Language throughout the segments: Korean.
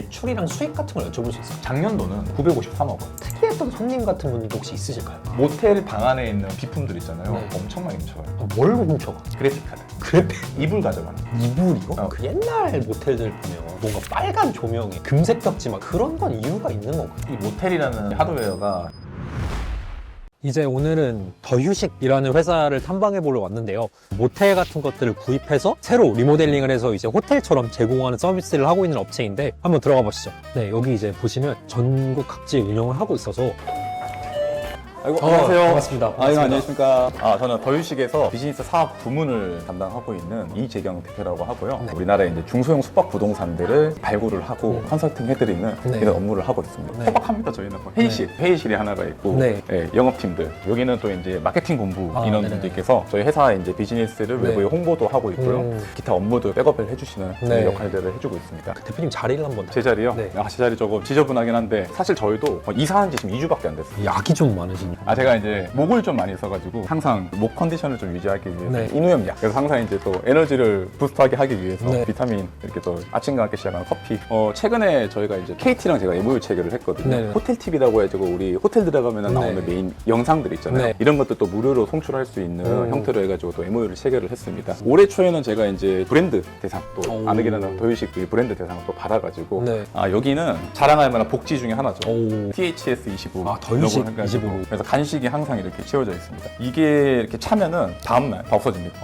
매출이랑 수익 같은 걸 여쭤볼 수 있을까요? 작년도는 953억 원. 특이했던 손님 같은 분들도 혹시 있으실까요? 모텔 방 안에 있는 비품들 있잖아요. 네. 엄청 많이 훔쳐가요. 뭘 훔쳐가? 그래픽카드. 그래픽 이불 가져가는 거. 이불이요? 어. 그 옛날 모텔들 보면 뭔가 빨간 조명에 금색 벽지 막 그런 건 이유가 있는 건가요? 이 모텔이라는 하드웨어가 이제 오늘은 더휴식이라는 회사를 탐방해 보러 왔는데요. 모텔 같은 것들을 구입해서 새로 리모델링을 해서 이제 호텔처럼 제공하는 서비스를 하고 있는 업체인데 한번 들어가 보시죠. 네, 여기 이제 보시면 전국 각지에 운영을 하고 있어서 아이고, 안녕하세요. 반갑습니다. 아이고, 안녕하십니까. 저는 더휴식에서 비즈니스 사업 부문을 담당하고 있는 이재경 대표라고 하고요. 네. 우리나라의 이제 중소형 숙박 부동산들을 발굴을 하고 컨설팅 해드리는 네. 이런 업무를 하고 있습니다. 네. 소박합니다. 저희는 회의실이 하나가 있고, 네. 영업팀들. 여기는 또 이제 마케팅 본부 인원분들께서 저희 회사의 이제 비즈니스를 네. 외부에 홍보도 하고 있고요. 기타 업무도 백업을 해주시는 네. 역할들을 해주고 있습니다. 대표님 자리를 한번 제 자리요? 네. 제 자리 조금 지저분하긴 한데 사실 저희도 이사한 지 지금 2주밖에 안 됐어요. 약이 좀 많으시네요. 제가 이제 목을 좀 많이 써가지고 항상 목 컨디션을 좀 유지하기 위해서 네. 인후염약, 그래서 항상 이제 또 에너지를 부스트하게 하기 위해서 네. 비타민, 이렇게 또 아침과 함께 시작하는 커피. 최근에 저희가 이제 KT랑 제가 MOU 체결을 했거든요. 네. 호텔 팁이라고 해가지고 우리 호텔 들어가면 네. 나오는 메인 영상들 있잖아요. 네. 이런 것도 또 무료로 송출할 수 있는 형태로 해가지고 또 MOU를 체결을 했습니다. 올해 초에는 제가 이제 브랜드 대상, 또 아늑이라는 더휴식 브랜드 대상을 또 받아가지고 네. 여기는 자랑할 만한 복지 중에 하나죠. 오. THS 25. 더휴식 이라고 해가지고 25. 그래서 간식이 항상 이렇게 채워져 있습니다. 이게 이렇게 차면은 다음날 다 없어집니다.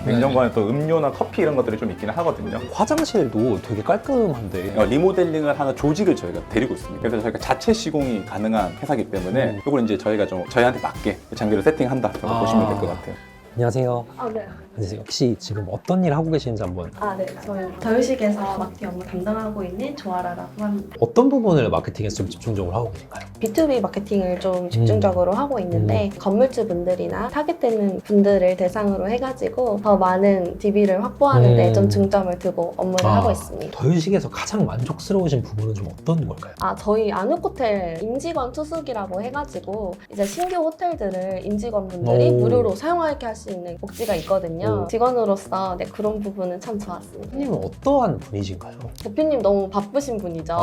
냉장고에 또 음료나 커피 이런 것들이 좀 있기는 하거든요. 화장실도 되게 깔끔한데 리모델링을 하는 조직을 저희가 데리고 있습니다. 그래서 저희가 자체 시공이 가능한 회사이기 때문에 이걸 이제 저희가 좀 저희한테 맞게 장비를 세팅한다라고 보시면 될 것 같아요. 안녕하세요. 네. 안녕하세요. 혹시 지금 어떤 일 하고 계시는지 한번 네. 저희 더휴식에서 마케팅 업무 담당하고 있는 조아라라고 합니다. 어떤 부분을 마케팅에서 좀 집중적으로 하고 계신가요? B2B 마케팅을 좀 집중적으로 하고 있는데 건물주 분들이나 타겟되는 분들을 대상으로 해가지고 더 많은 DB를 확보하는 데 좀 중점을 두고 업무를 하고 있습니다. 더휴식에서 가장 만족스러우신 부분은 좀 어떤 걸까요? 저희 안욱호텔 임직원 투숙이라고 해가지고 이제 신규 호텔들을 임직원분들이 무료로 사용하게 할 수 있는 복지가 있거든요. 직원으로서 그런 부분은 참 좋았습니다. 대표님은 어떠한 분이신가요? 대표님 너무 바쁘신 분이죠.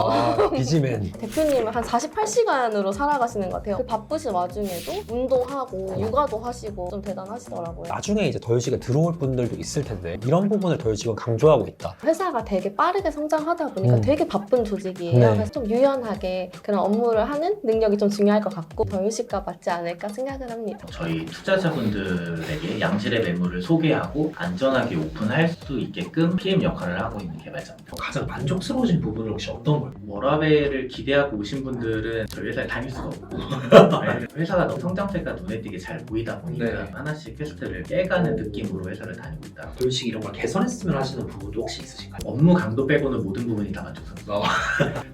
비지맨. 대표님은 한 48시간으로 살아가시는 것 같아요. 그 바쁘신 와중에도 운동하고 육아도 하시고 좀 대단하시더라고요. 나중에 이제 더휴식에 들어올 분들도 있을 텐데 이런 부분을 더휴식은 강조하고 있다. 회사가 되게 빠르게 성장하다 보니까 되게 바쁜 조직이에요. 네. 그래서 좀 유연하게 그런 업무를 하는 능력이 좀 중요할 것 같고 더휴식과 맞지 않을까 생각을 합니다. 저희 투자자분들에게 양질의 매물을 소개하고 안전하게 오픈할 수 있게끔 PM 역할을 하고 있는 개발자입니다. 가장 만족스러우신 부분은 혹시 어떤 거예요? 워라밸을 기대하고 오신 분들은 저희 회사에 다닐 수가 없고 회사가 너무 성장세가 눈에 띄게 잘 보이다 보니까 네. 하나씩 퀘스트를 깨가는 느낌으로 회사를 다니고 있다. 더휴식 이런 걸 개선했으면 하시는 부분도 혹시 있으신가요? 업무 강도 빼고는 모든 부분이 다 만족스럽습니다.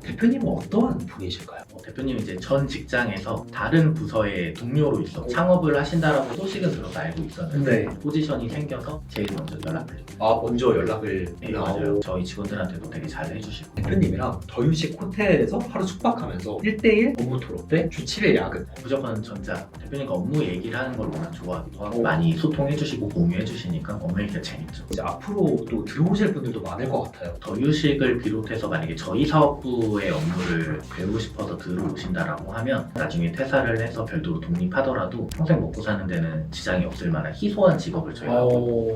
대표님은 어떠한 분이실까요? 대표님 이제 전 직장에서 다른 부서의 동료로 있어 창업을 하신다라고 소식은 들어서 알고 있었는데 포지션이 생겨서 제일 먼저 연락드립니다. 먼저 연락을 네, 맞아요. 저희 직원들한테도 되게 잘 해주시고 대표님이랑 더휴식 호텔에서 하루 숙박하면서 1대1 업무 토론 때 주 7일 야근 무조건 전자. 대표님과 업무 얘기를 하는 걸 워낙 좋아하기도 하고 많이 소통해주시고 공유해주시니까 업무 얘기가 재밌죠. 이제 앞으로 또 들어오실 분들도 많을 것 같아요. 더휴식을 비롯해서 만약에 저희 사업부의 업무를 배우고 싶어서 들어오신다라고 하면 나중에 퇴사를 해서 별도로 독립하더라도 평생 먹고 사는 데는 지장이 없을 만한 희소한 직업을 저희가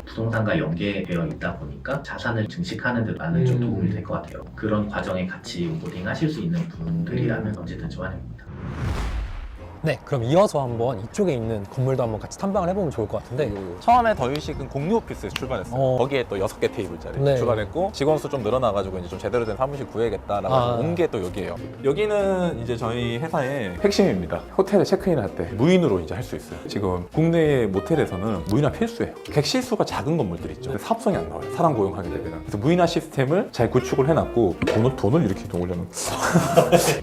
부동산과 연계되어 있다 보니까 자산을 증식하는 데 많은 좀 도움이 될 것 같아요. 그런 과정에 같이 온보딩 하실 수 있는 분들이라면 언제든지 환영입니다. 네, 그럼 이어서 한번 이쪽에 있는 건물도 한번 같이 탐방을 해보면 좋을 것 같은데 처음에 더휴식은 공유 오피스에서 출발했어요. 거기에 또 6개 테이블짜리 네. 출발했고 직원 수 좀 늘어나가지고 이제 좀 제대로 된 사무실 구해야겠다라고 온 게 또 여기예요. 여기는 이제 저희 회사의 핵심입니다. 호텔에 체크인할 때 무인으로 이제 할 수 있어요. 지금 국내 모텔에서는 무인화 필수예요. 객실 수가 작은 건물들 있죠. 근데 사업성이 안 나와요. 사람 고용하게 되면. 그래서 무인화 시스템을 잘 구축을 해놨고 돈을 이렇게 동으려면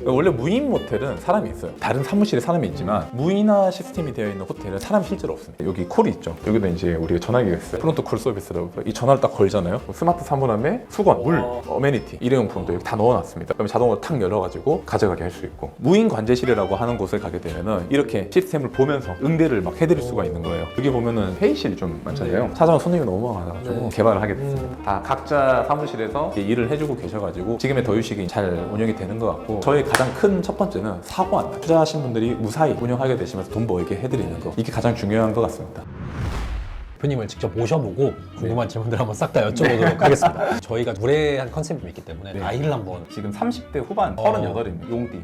원래 무인 모텔은 사람이 있어요. 다른 사무실에 사람이 있지만 무인화 시스템이 되어 있는 호텔은 사람 실제로 없습니다. 여기 콜이 있죠. 여기도 이제 우리가 전화기가 있어요. 프론트 콜 서비스라고. 이 전화를 딱 걸잖아요. 스마트 사물함에 수건, 물, 어메니티, 일회용품도 여기 다 넣어놨습니다. 그럼 자동으로 탁 열어가지고 가져가게 할 수 있고, 무인 관제실이라고 하는 곳을 가게 되면은 이렇게 시스템을 보면서 응대를 막 해드릴 수가 있는 거예요. 여기 보면은 회의실이 좀 많잖아요. 찾아온 손님이 너무 많아가지고 개발을 하게 됐습니다. 다 각자 사무실에서 이렇게 일을 해주고 계셔가지고 지금의 더휴식이 잘 운영이 되는 것 같고, 저희 가장 큰 첫 번째는 사고 안 나요. 투자하신 분들이 무사히 운영하게 되시면서 돈 벌게 해드리는 거, 이게 가장 중요한 것 같습니다. 대표님을 직접 모셔보고 궁금한 질문들 한번 싹 다 여쭤보도록 하겠습니다. 저희가 무례한 컨셉이 있기 때문에 나이를 한번. 지금 30대 후반 38입니다. 용띠.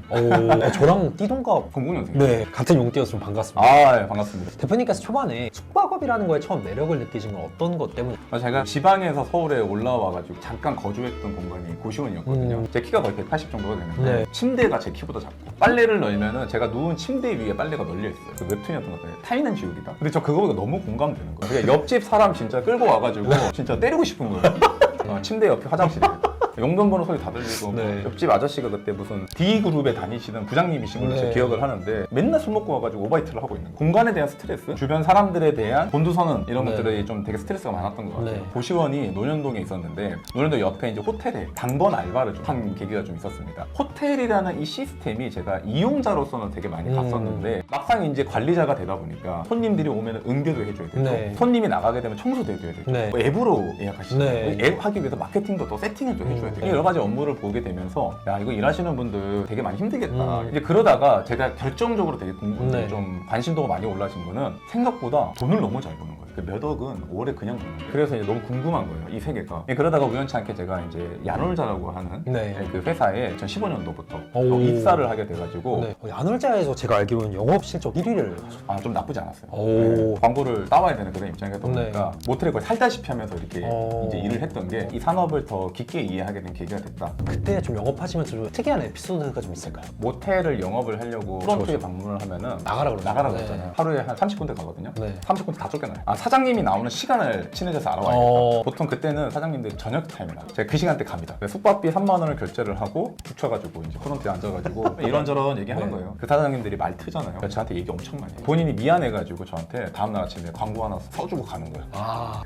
저랑 띠동갑. 00년생. 네, 같은 용띠여서 좀 반갑습니다. 아, 반갑습니다. 대표님께서 초반에 숙박업이라는 거에 처음 매력을 느끼신 건 어떤 것 때문에? 제가 지방에서 서울에 올라와가지고 잠깐 거주했던 공간이 고시원이었거든요. 제 키가 거의 180 정도가 되는데 네. 침대가 제 키보다 작고, 빨래를 널면은 제가 누운 침대 위에 빨래가 널려 있어요. 그 웹툰이었던 것 같아요. 타이는 지옥이다. 근데 저 그거 보니까 너무 공감되는 거예요. 그러니까 옆집 사람 진짜 끌고 와가지고 진짜 때리고 싶은 거예요. 침대 옆에 화장실이에요. 용돈 버는 소리 다 들리고, 네. 옆집 아저씨가 그때 무슨 D그룹에 다니시던 부장님이신 걸로 제가 기억을 하는데 맨날 술 먹고 와가지고 오바이트를 하고 있는 거예요. 공간에 대한 스트레스, 주변 사람들에 대한 곤두서는 이런 것들이 좀 되게 스트레스가 많았던 것 같아요. 네. 고시원이 논현동에 있었는데 논현동 옆에 이제 호텔에 당번 알바를 좀 한 계기가 좀 있었습니다. 호텔이라는 이 시스템이 제가 이용자로서는 되게 많이 갔었는데 막상 이제 관리자가 되다 보니까 손님들이 오면 응대도 해줘야 되고, 네. 손님이 나가게 되면 청소도 해줘야 되고, 네. 뭐 앱으로 예약하시잖아요. 네. 앱 하기 위해서 마케팅도 또 세팅을 또 해줘야 돼요. 여러 가지 업무를 보게 되면서 야, 이거 일하시는 분들 되게 많이 힘들겠다. 이제 그러다가 제가 결정적으로 되게 네. 좀 관심도가 많이 올라진 거는 생각보다 돈을 너무 잘 버는 거예요. 몇 억은 월에 그냥 버는 거예요. 그래서 이제 너무 궁금한 거예요, 이 세계가. 그러다가 우연치 않게 제가 이제 야놀자라고 하는 네. 그 회사에 2015년도부터 오. 입사를 하게 돼가지고 네. 야놀자에서 제가 알기로는 영업 실적 1위를 하셨어요. 좀 나쁘지 않았어요. 오. 네. 광고를 따와야 되는 그런 입장이다 보니까 네. 모텔에 거의 살다시피 하면서 이렇게 이제 일을 했던 게 이 산업을 더 깊게 이해하게 된 계기가 됐다. 그때 좀 영업하시면서 좀 특이한 에피소드가 좀 있을까요? 모텔을 영업을 하려고 프론트에 방문을 하면은 나가라 그러잖아요. 그러잖아요. 하루에 한 30군데 가거든요. 네. 30군데 다 쫓겨나요. 사장님이 나오는 시간을 친해져서 알아와야겠다. 보통 그때는 사장님들이 저녁 타임이라 제가 그 시간대 갑니다. 숙박비 3만 원을 결제를 하고 붙여가지고 이제 프론트에 앉아가지고 이런저런 얘기하는 네. 거예요. 그 사장님들이 말 트잖아요. 그러니까 저한테 얘기 엄청 많이 해요. 본인이 미안해가지고 저한테 다음날 아침에 광고 하나 써주고 가는 거예요.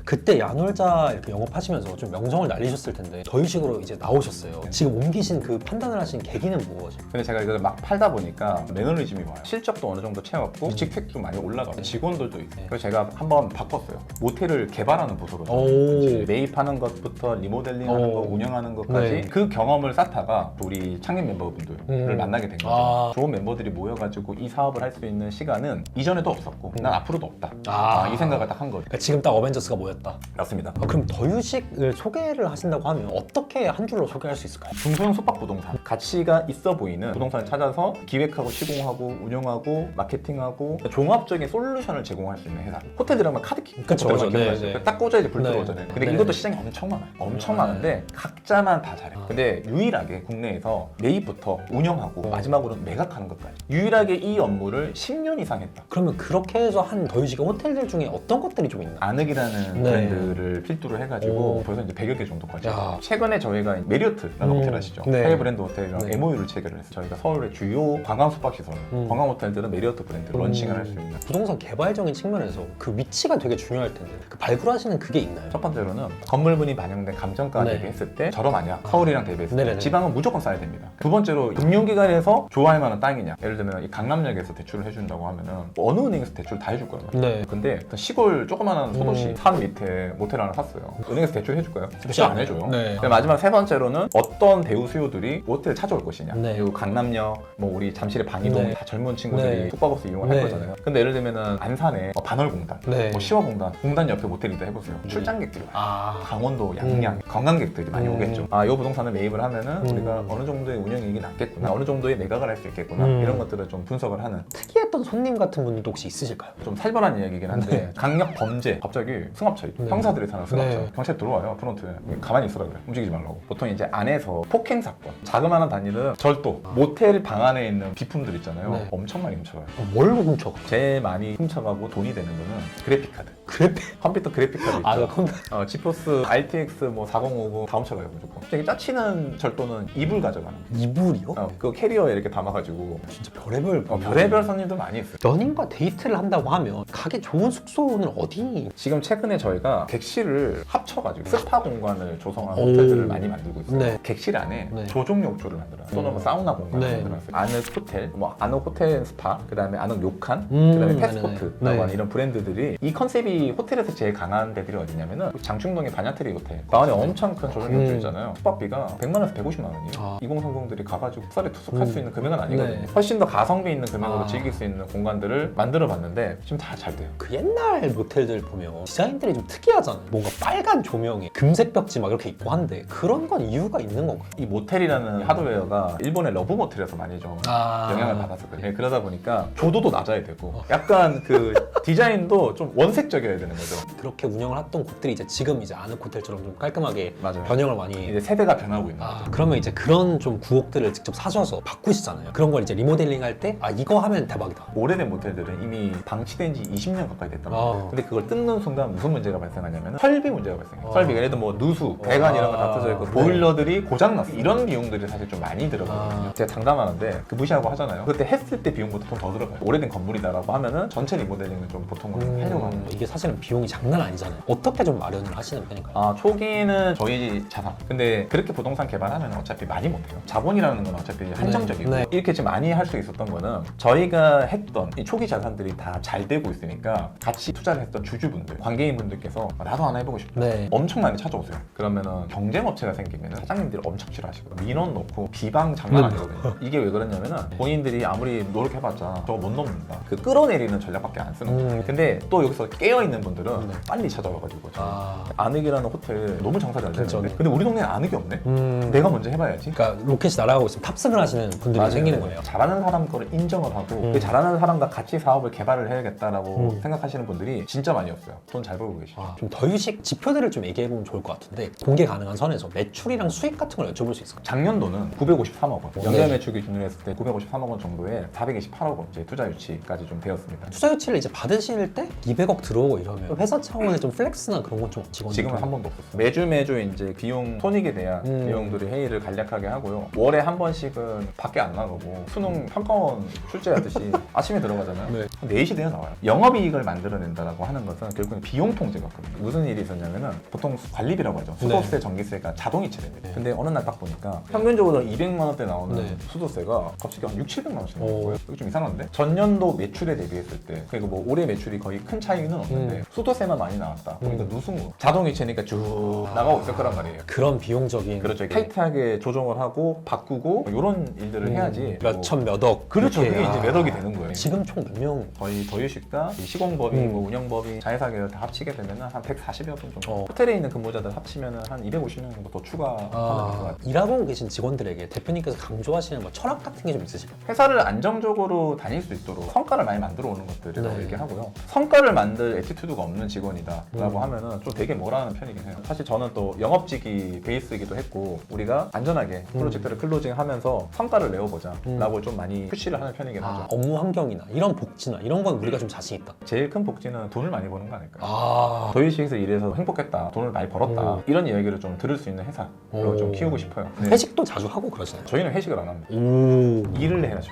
그때 야놀자 이렇게 영업하시면서 좀 명성을 날리셨을 텐데 더휴식으로 이제 나오셨어요. 지금 옮기신 그 판단을 하신 계기는 무엇이에요? 근데 제가 이걸 막 팔다 보니까 매너리즘이 와요. 실적도 어느 정도 채웠고 직책도 많이 올라가고 직원들도 있고. 그래서 제가 한번 바꿨어요. 모텔을 개발하는 부서로 오. 매입하는 것부터 리모델링하는 거, 운영하는 것까지 네. 그 경험을 쌓다가 우리 창립 멤버분들을 만나게 된 거죠. 좋은 멤버들이 모여가지고 이 사업을 할 수 있는 시간은 이전에도 없었고 난 앞으로도 없다. 이 생각을 딱 한 거죠. 그러니까 지금 딱 어벤져스가 모였다. 맞습니다. 그럼 더휴식을 소개를 하신다고 하면 어떻게 한 줄로 소개할 수 있을까요? 중소형 숙박 부동산, 가치가 있어 보이는 부동산을 찾아서 기획하고 시공하고 운영하고 마케팅하고 종합적인 솔루션을 제공할 수 있는 회사. 호텔들하면 카드키 그쵸, 그쵸. 네, 네. 딱 꽂아야지 불 네. 들어오잖아요. 근데 네. 이것도 시장이 엄청 많아요. 엄청 많은데 각자만 다 잘해요. 근데 유일하게 국내에서 매입부터 운영하고 마지막으로는 매각하는 것까지 유일하게 이 업무를 10년 이상 했다. 그러면 그렇게 해서 한 더휴식의 호텔들 중에 어떤 것들이 좀 있나요? 아늑이라는 네. 브랜드를 필두로 해가지고 오. 벌써 이제 100여 개 정도까지. 야. 최근에 저희가 메리어트라는 호텔 아시죠? 네. 해외 브랜드 호텔이랑 네. MOU를 체결을 했어요. 저희가 서울의 주요 관광 숙박시설, 관광 호텔들은 메리어트 브랜드 런칭을 할 수 있는. 부동산 개발적인 측면에서 그 위치가 되게 중요할 텐데 그 발굴하시는 그게 있나요? 첫 번째로는 건물분이 반영된 감정가 네. 대비했을 때 저렴하냐, 서울이랑 대비했을 때 네네네. 지방은 무조건 싸야 됩니다. 두 번째로 금융기관에서 좋아할 만한 땅이냐, 예를 들면 이 강남역에서 대출을 해준다고 하면은 어느 은행에서 대출 다 해줄 거예요. 네. 근데 시골 조그마한 소도시 산 밑에 모텔 하나 샀어요. 은행에서 대출 해줄까요? 대출 안 해줘요. 네. 그리고 마지막 세 번째로는 어떤 대우 수요들이 모텔 찾아올 것이냐. 네. 그리고 강남역, 뭐 우리 잠실의 반이동 네. 다 젊은 친구들이 네. 숙박업소 이용을 네. 할 거잖아요. 근데 예를 들면은 안산에 반월공단, 네. 뭐 시화공단, 공단 옆에 모텔 있다 해보세요. 출장객들이 와요. 강원도 양양 관광객들이 많이 오겠죠. 이 부동산을 매입을 하면은 우리가 어느 정도의 운영이익이 남겠구나, 어느 정도의 매각을 할 수 있겠구나, 이런 것들을 좀 분석을 하는. 특이했던 손님 같은 분들도 혹시 있으실까요? 좀 살벌한 이야기긴 한데 강력 범죄, 갑자기 승합차이, 네. 형사들이 사는 승합차, 네. 경찰 들어와요 프론트에. 가만히 있으라 그래, 움직이지 말라고. 보통 이제 안에서 폭행 사건, 자그마한 단위는 절도, 모텔 방 안에 있는 비품들 있잖아요. 네. 엄청 많이 훔쳐가요. 뭘로 훔쳐? 제일 많이 훔쳐가고 돈이 되는 거는 그래픽 카드. 그래픽? 컴퓨터 그래픽 카드 있죠. 그 컴퓨터. 지포스 RTX 뭐 4050 다 훔쳐가요 무조건. 되게 짜치는 절도는 이불 가져가는. 이불이요? 그 캐리어에 이렇게 담아가지고 진짜 별의별 별의별 손님들 많이 했어요. 연인과 데이트를 한다고 하면 가기 좋은 숙소는 어디? 지금 최근에 저희가 객실을 합쳐가지고 스파 공간을 조성한 오. 호텔들을 많이 만들고 있어요. 네. 객실 안에 네. 조종 욕조를 만들어요. 또는 뭐 사우나 공간을 네. 만들어요. 아늑 호텔, 뭐 아늑 호텔 스파, 그다음에 아늑 료칸, 음, 그다음에 네네네. 패스포트라고 네. 하는 이런 브랜드들이 이 컨셉이 호텔에서 제일 강한 데들이 어디냐면은 장충동의 반야트리 호텔. 그 안에 엄청 큰 조종 욕조 있잖아요. 숙박비가 100만 원에서 150만 원이에요. 아. 2030들이 가가지고 숙소에 투숙할 수 있는 금액은 아니거든요. 네. 훨씬 더 가성비 있는 금액으로 아. 즐길 수 있는 공간들을 만들어봤는데 지금 다 잘 돼요. 그 옛날 모텔들 보면 디자인들이 좀 특이하잖아요. 뭔가 빨간 조명에 금색 벽지 막 이렇게 있고 한데 그런 건 이유가 있는 건가요? 이 모텔이라는 하드웨어가 일본의 러브 모텔에서 많이 좀 영향을 받았었거든요. 네, 그러다 보니까 조도도 낮아야 되고 약간 그 디자인도 좀 원색적이어야 되는 거죠. 그렇게 운영을 했던 곳들이 이제 지금 이제 아늑 호텔처럼 좀 깔끔하게 맞아요. 변형을 많이 이제 세대가 변하고 있는 거죠. 그러면 이제 그런 좀 구옥들을 직접 사셔서 바꾸시잖아요. 그런 걸 이제 리모델링 할 때 이거 하면 대박이다. 오래된 모텔들은 이미 방치된 지 20년 가까이 됐단 말이에요. 아. 근데 그걸 뜯는 순간 무슨 문제가 발생하냐면 설비 문제가 발생해요. 설비가 예를 들어 뭐 누수, 배관 이런 거 다 터져 있고 네. 보일러들이 고장났어. 이런 비용들이 사실 좀 많이 들어가거든요. 아. 제가 장담하는데 그 무시하고 하잖아요. 그때 했을 때 비용보다 좀 더 들어가요. 오래된 건물이다라고 하면은 전체 리모델링을 좀 보통은 하려고 하는 거예요. 이게 사실은 비용이 장난 아니잖아요. 어떻게 좀 마련을 하시는 편인가요? 초기는 저희 자산. 근데 그렇게 부동산 개발하면 어차피 많이 못해요. 자본이라는 건 어차피 한정적이고 네. 이렇게 지금 많이 할 수 있었던 거는 저희가 했던 이 초기 자산들이 다 잘 되고 있으니까 같이 투자를 했던 주주분들, 관계인분들께서 나도 하나 해보고 싶다. 네. 엄청 많이 찾아오세요. 그러면은 경쟁업체가 생기면 사장님들이 엄청 싫어하시고 민원 넣고 비방 장난 아니거든요. 이게 왜 그러냐면은 본인들이 아무리 노력해봤자 저거 못 넘는다. 그 끌어내리는 전략밖에 안 쓰는 거예요. 근데 또 여기서 깨어있는 분들은 네. 빨리 찾아와가지고 아. 아늑이라는 호텔 너무 장사 잘 그렇죠. 되는데 근데 우리 동네에 아늑이 없네? 음. 내가 먼저 해봐야지. 그러니까 로켓이 날아가고 있으면 탑승을 하시는 분들이 맞아요. 생기는 거예요. 잘하는 사람 거를 인정을 하고 그 잘하는 사람과 같이 사업을 개발을 해야겠다라고 생각하시는 분들이 진짜 많이 없어요. 돈 잘 벌고 계시죠. 좀 더 유식 지표들을 좀 얘기해보면 좋을 것 같은데 공개 가능한 선에서 매출이랑 수익 같은 걸 여쭤볼 수 있을까요? 작년도는 953억 원, 네. 연결 매출 기준으로 했을 때 953억 원 정도에 428억 원 이제 투자 유치까지 좀 되었습니다. 투자 유치를 이제 받으실 때 200억 들어오고 이러면 회사 차원의 좀 플렉스나 그런 건 좀 직원들 지금은 한 번도 없었어요. 매주 이제 비용 손익에 대한 비용들이 회의를 간략하게 하고요. 월에 한 번씩은 밖에 안 나가고 수능 평가원 출제하듯이 아침에 들어가잖아요. 네. 한 4시 되면 나와요. 영업이익을 만들어낸다라고 하는 것은 결국은 비용 통제거든요. 무슨 일이 있었냐면은 보통 관리비라고 하죠. 수도세, 전기세가 자동이체됩니다. 네. 근데 어느 날 딱 보니까 평균적으로 200만 원대 나오는 네. 수도세가 갑자기 한 6, 700만 원씩 나오는 오. 거예요. 이거 좀 이상한데? 전년도 매출에 대비했을 때 그리고 뭐 올해 매출이 거의 큰 차이는 없는데 수도세만 많이 나왔다. 그러니까 누승우 자동이체니까 쭉 나가고 있을 거란 말이에요. 그런 비용적인 그렇죠. 타이트하게 조정을 하고 바꾸고 이런 일들을 해야지. 몇천 몇억 그렇죠. 이렇게. 그게 이제 몇 억이 되는 거예요. 지금 총 몇 명? 저희 더유식과 이 시공법인, 뭐 운영법인, 자회사계열 다 합치게 되면은 한 140여 분 정도. 호텔에 있는 근무자들 합치면은 한 250명 정도 더 추가하는 것 같아요. 일하고 계신 직원들에게 대표님께서 강조하시는 뭐 철학 같은 게 좀 있으실까요? 회사를 안정적으로 다닐 수 있도록 성과를 많이 만들어 오는 것들이라고 네. 얘기하고요. 성과를 만들 애티튜드가 없는 직원이다라고 하면은 좀 되게 뭐라는 편이긴 해요. 사실 저는 또 영업직이 베이스이기도 했고 우리가 안전하게 프로젝트를 클로징하면서 성과를 내어보자라고 좀 많이 푸시를 하는 편이긴 하죠. 업무 환경이나 이런 복지나 이런 건 우리가 좀 자신 있다. 제일 큰 복지는 돈을 많이 버는 거 아닐까요? 더유식에서 더유식에서 일해서 행복했다, 돈을 많이 벌었다 이런 이야기를 좀 들을 수 있는 회사로 좀 키우고 싶어요. 네. 회식도 자주 하고 그러시나요? 저희는 회식을 안 합니다. 오. 일을 해야죠.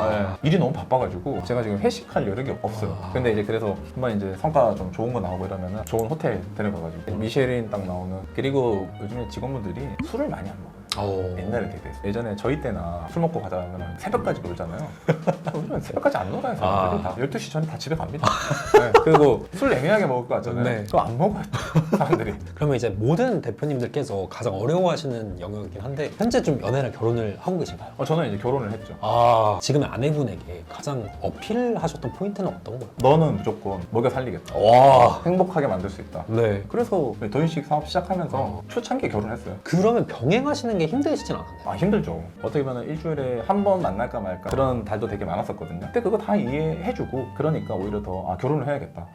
네. 일이 너무 바빠가지고 제가 지금 회식할 여력이 없어요. 근데 이제 그래서 한번 이제 성과 좀 좋은 거 나오고 이러면은 좋은 호텔 데려가가지고 미쉐린 딱 나오는 그리고 요즘에 직원분들이 술을 많이 안 먹어요. 옛날에 대비해서 예전에 저희 때나 술 먹고 가자 하면 새벽까지 놀잖아요. 요즘은 새벽까지 안 놀아요. 사람들이 다 12시 전에 다 집에 갑니다. 네. 그리고 술 애매하게 먹을 거 같잖아요. 네. 그거 안 먹어요. 사람들이. 그러면 이제 모든 대표님들께서 가장 어려워하시는 영역이긴 한데 현재 좀 연애나 결혼을 하고 계신가요? 저는 이제 결혼을 했죠. 지금의 아내분에게 가장 어필하셨던 포인트는 어떤 거예요? 너는 무조건 먹여 살리겠다. 와. 행복하게 만들 수 있다. 네. 그래서 더유식 사업 시작하면서 초창기에 결혼했어요. 그러면 병행하시는 게 힘드시진 않았나요? 힘들죠. 어떻게 보면 일주일에 한 번 만날까 말까 그런 달도 되게 많았었거든요. 근데 그거 다 이해해주고 그러니까 오히려 더 결혼을 해야겠다.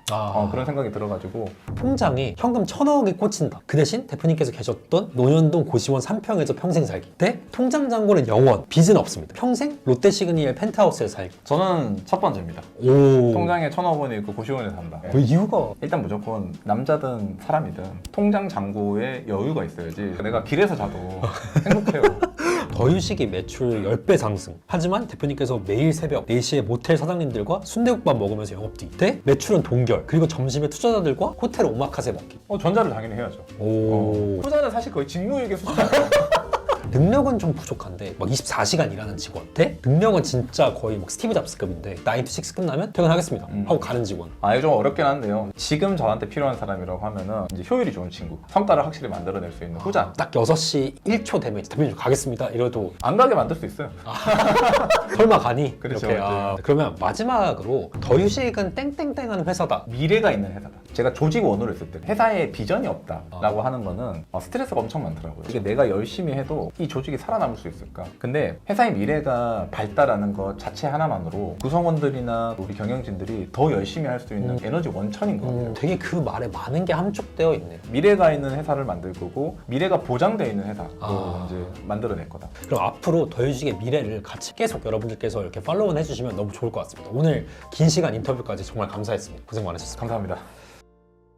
그런 생각이 들어가지고 통장에 현금 1,000억이 꽂힌다. 그 대신 대표님께서 계셨던 논현동 고시원 3평에서 평생 살기 대 통장 잔고는 0원, 빚은 없습니다. 평생 롯데 시그니엘 펜트하우스에 살기. 저는 첫 번째입니다. 오. 통장에 1,000억 원이 있고 고시원에 산다. 그 이유가 일단 무조건 남자든 사람이든 통장 잔고에 여유가 있어야지 내가 길에서 자도 행복해요. 더휴식이 매출 10배 상승. 하지만 대표님께서 매일 새벽 4시에 모텔 사장님들과 순대국밥 먹으면서 영업도 이때 매출은 동결. 그리고 점심에 투자자들과 호텔 오마카세 먹기. 전자를 당연히 해야죠. 오. 투자는 사실 거의 직무유기 수준. 능력은 좀 부족한데 막 24시간 일하는 직원 대 능력은 진짜 거의 막 스티브 잡스급인데 9 to 6 끝나면 퇴근하겠습니다 하고 가는 직원. 이게 좀 어렵긴 한데요. 지금 저한테 필요한 사람이라고 하면은 이제 효율이 좋은 친구, 성과를 확실히 만들어낼 수 있는 후자. 딱 6시 1초 되면 이제 대표님 저 가겠습니다 이래도 안 가게 만들 수 있어요. 설마 가니? 그렇죠, 이렇게. 맞아요. 그러면 마지막으로 더휴식은 땡땡땡하는 회사다. 미래가 있는 회사다. 제가 조직원으로 있을 때 회사에 비전이 없다라고 하는 거는 스트레스가 엄청 많더라고요. 이게 내가 열심히 해도 이 조직이 살아남을 수 있을까? 근데 회사의 미래가 밝다라는 것 자체 하나만으로 구성원들이나 우리 경영진들이 더 열심히 할 수 있는 에너지 원천인 것 같아요. 되게 그 말에 많은 게 함축되어 있네요. 미래가 있는 회사를 만들 거고 미래가 보장되어 있는 회사로 아. 이제 만들어낼 거다. 그럼 앞으로 더휴식의 미래를 같이 계속 여러분들께서 이렇게 팔로우는 해주시면 너무 좋을 것 같습니다. 오늘 긴 시간 인터뷰까지 정말 감사했습니다. 고생 많으셨습니다. 감사합니다.